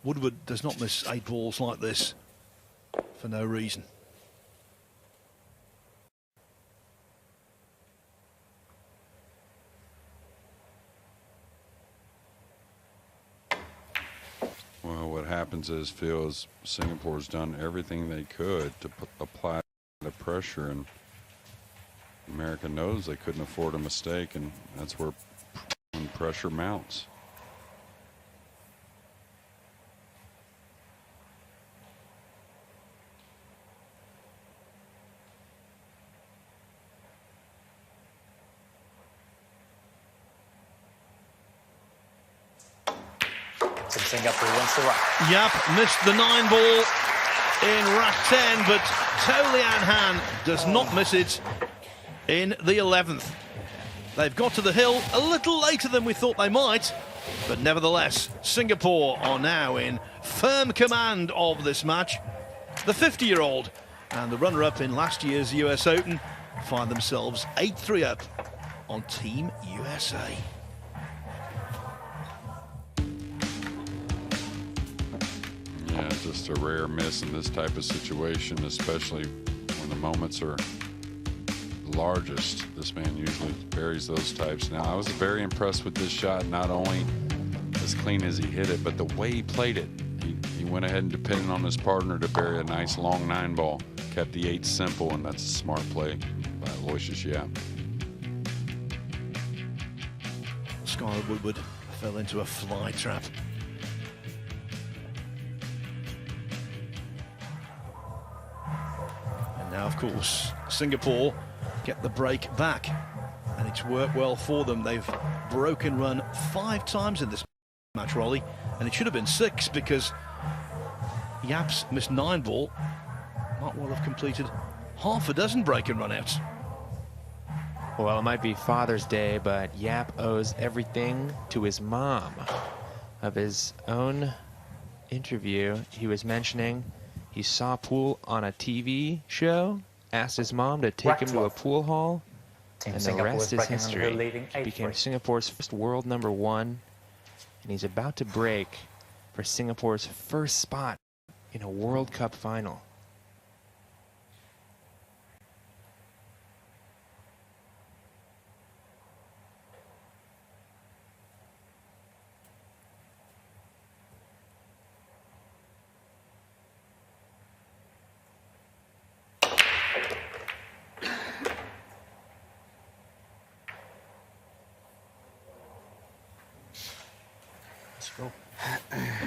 S3: Woodward does not miss 8 balls like this for no reason.
S4: Well, what happens is, Phil, is Singapore's done everything they could to apply the pressure, and America knows they couldn't afford a mistake, and that's where pressure mounts.
S2: Team Singapore wins the rack.
S3: Yap missed the 9 ball in rack 10, but To Lian Han does not miss it in the 11th. They've got to the hill a little later than we thought they might, but nevertheless, Singapore are now in firm command of this match. The 50-year-old and the runner-up in last year's US Open find themselves 8-3 up on Team USA.
S4: Yeah, just a rare miss in this type of situation, especially when the moments are largest. This man usually buries those types. Now, I was very impressed with this shot, not only as clean as he hit it, but the way he played it. He went ahead and depended on his partner to bury a nice long 9 ball. Kept the 8 simple, and that's a smart play by Aloysius Yap.
S3: Skylar Woodward fell into a fly trap. And now, of course, Singapore get the break back, and it's worked well for them. They've broken run 5 times in this match, Rolly, and it should have been 6 because Yap's missed 9 ball. Might well have completed half a dozen break and run outs.
S1: Well, it might be Father's Day, but Yap owes everything to his mom. Of his own interview, he was mentioning he saw pool on a TV show, asked his mom to take him to a pool hall,
S2: Team
S1: and the
S2: Singapore
S1: rest
S2: is
S1: is
S2: breaking
S1: history.
S2: leading
S1: He became
S2: 8-3.
S1: Singapore's first world #1, and he's about to break for Singapore's first spot in a World Cup final.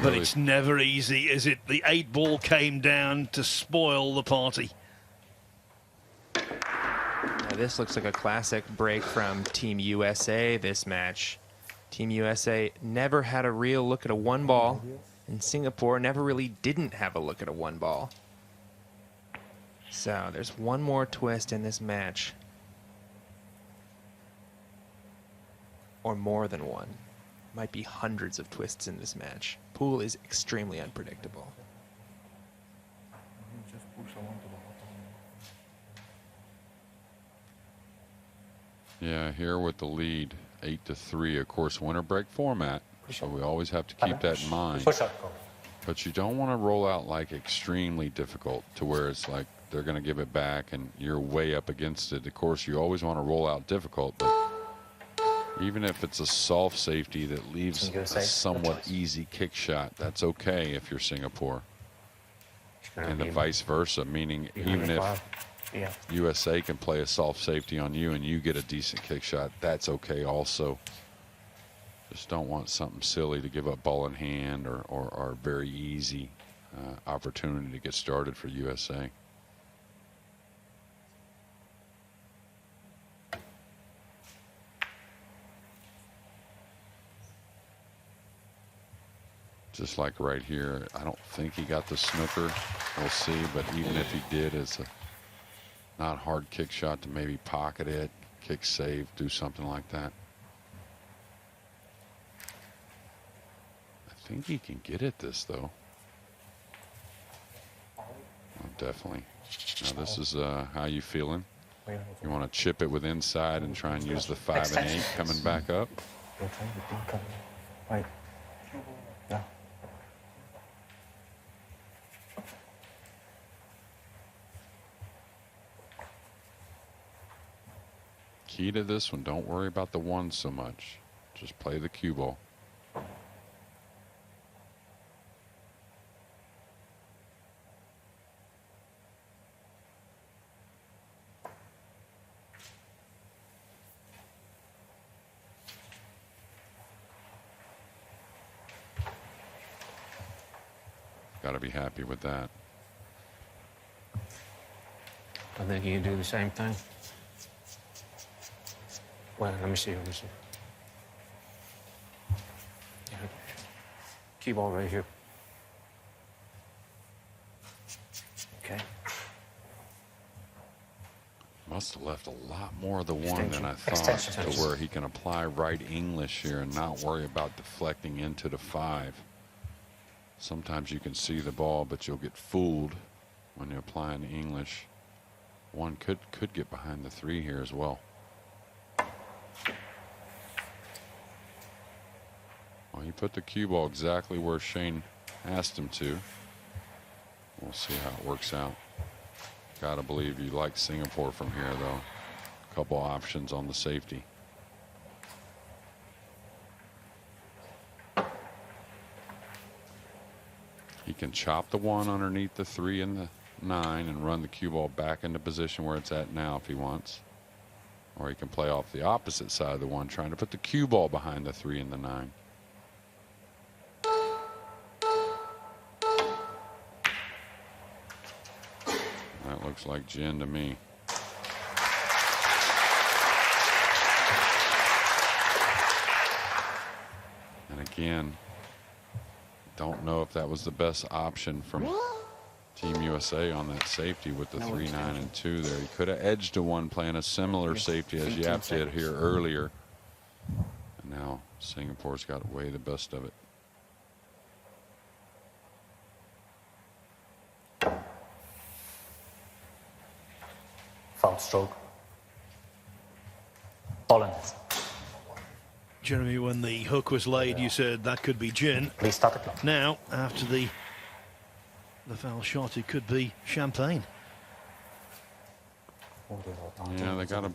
S3: But it's never easy, is it? The 8-ball came down to spoil the party.
S1: Now this looks like a classic break from Team USA this match. Team USA never had a real look at a 1-ball, and Singapore never really didn't have a look at a 1-ball. So there's one more twist in this match. Or more than one. Might be hundreds of twists in this match. Pool is extremely unpredictable.
S4: Yeah, here with the lead, 8-3. Of course, winter break format, so we always have to keep that in mind. But you don't want to roll out like extremely difficult to where it's like they're going to give it back and you're way up against it. Of course, you always want to roll out difficult, but even if it's a soft safety that leaves a somewhat easy kick shot, that's okay if you're Singapore. And the vice versa, meaning even if USA can play a soft safety on you and you get a decent kick shot, that's okay also. Just don't want something silly to give up ball in hand or very easy opportunity to get started for USA. Just like right here, I don't think he got the snooker. We'll see, but even if he did, it's a not hard kick shot to maybe pocket it, kick save, do something like that. I think he can get at this though. Oh, definitely. Now this is how you feeling? You want to chip it with inside and try and use the 5 and 8 coming back up?
S5: Right. Yeah.
S4: Key to this one, don't worry about the 1 so much. Just play the cue ball. Got to be happy with that.
S5: I think you can do the same thing. Well, let me see. Yeah. Cue ball right here. Okay.
S4: Must have left a lot more of the 1 than I thought, to where he can apply right English here and not worry about deflecting into the 5. Sometimes you can see the ball, but you'll get fooled when you apply in English. 1 could get behind the 3 here as well. Well, he put the cue ball exactly where Shane asked him to. We'll see how it works out. Gotta believe you like Singapore from here, though. A couple options on the safety. He can chop the 1 underneath the 3 and the 9 and run the cue ball back into position where it's at now if he wants. Or he can play off the opposite side of the 1, trying to put the cue ball behind the 3 and the 9. That looks like gin to me. And again, don't know if that was the best option from Team USA on that safety with the 3, 9, and 2 there. He could have edged to 1 playing a similar safety as Yap did here earlier. And now Singapore's got way the best of it.
S2: Foul stroke. Ball in it.
S3: Jeremy, when the hook was laid, you said that could be gin.
S2: Please start the clock.
S3: Now, after the foul shot, it could be champagne.
S4: Yeah, they got to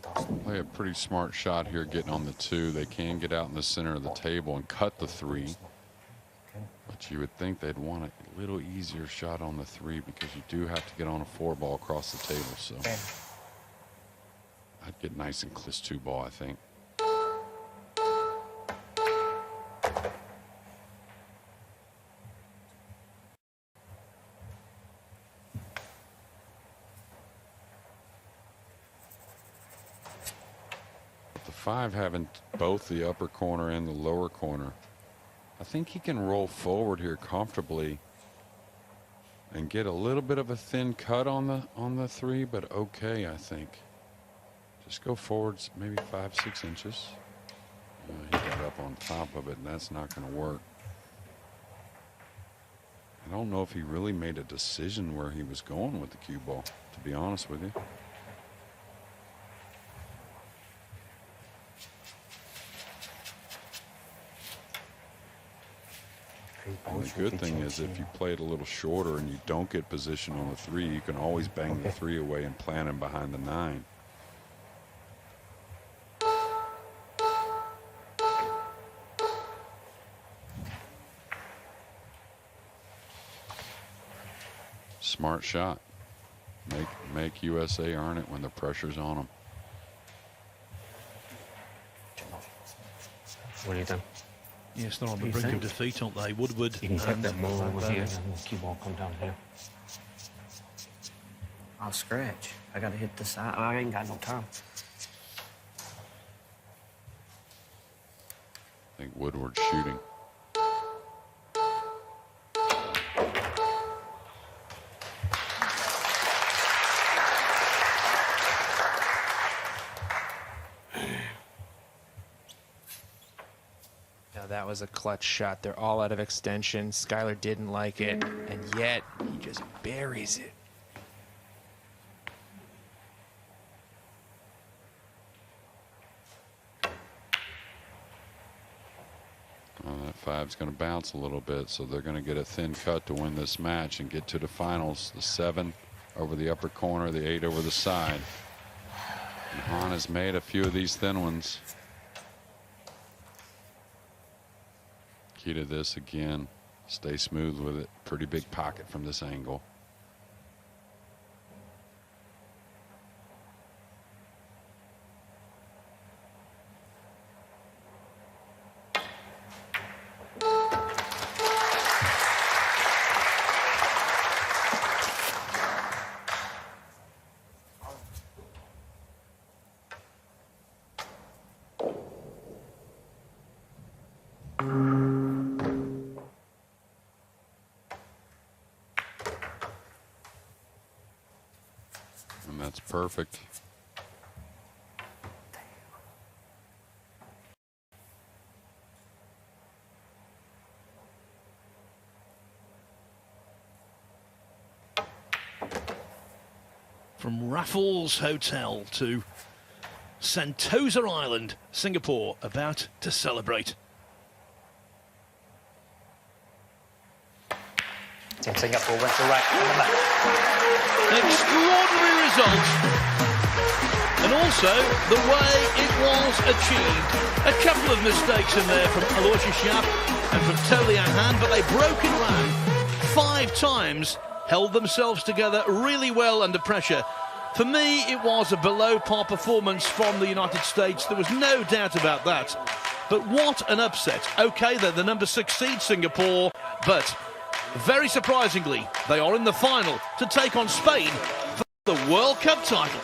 S4: play a pretty smart shot here getting on the 2. They can get out in the center of the table and cut the 3. But you would think they'd want a little easier shot on the 3 because you do have to get on a 4 ball across the table. So I'd get nice and close 2 ball, I think. The 5 having both the upper corner and the lower corner. I think he can roll forward here comfortably and get a little bit of a thin cut on the 3, but okay, I think. Just go forwards maybe 5-6 inches. He got up on top of it, and that's not going to work. I don't know if he really made a decision where he was going with the cue ball, to be honest with you. And the good thing is if you play it a little shorter and you don't get position on the 3, you can always bang the 3 away and plant him behind the 9. Smart shot. Make USA earn it when the pressure's on them.
S5: What have you done?
S3: Yes, they're on the
S5: You
S3: brink of
S5: think?
S3: defeat, aren't they? Woodward.
S5: You can take
S3: and
S5: that ball over here
S3: Burns.
S5: and the cue ball come down here. I'll scratch. I gotta hit the side. I ain't got no time.
S4: I think Woodward's shooting.
S1: Now that was a clutch shot. They're all out of extension. Skyler didn't like it, and yet he just buries it.
S4: Well, that 5's going to bounce a little bit, so they're going to get a thin cut to win this match and get to the finals. The 7 over the upper corner, the 8 over the side. And Hahn has made a few of these thin ones. Key to this again, stay smooth with it. Pretty big pocket from this angle. And that's perfect.
S3: From Raffles Hotel to Sentosa Island, Singapore, about to celebrate.
S2: Team Singapore went direct in the match.
S3: Extraordinary result, and also the way it was achieved. A couple of mistakes in there from Aloysius Schaap and from Tolian Han, but they broke and ran 5 times, held themselves together really well under pressure. For me, it was a below-par performance from the United States. There was no doubt about that. But what an upset. Okay, they're the number 6 seed, Singapore, but very surprisingly, they are in the final to take on Spain for the World Cup title.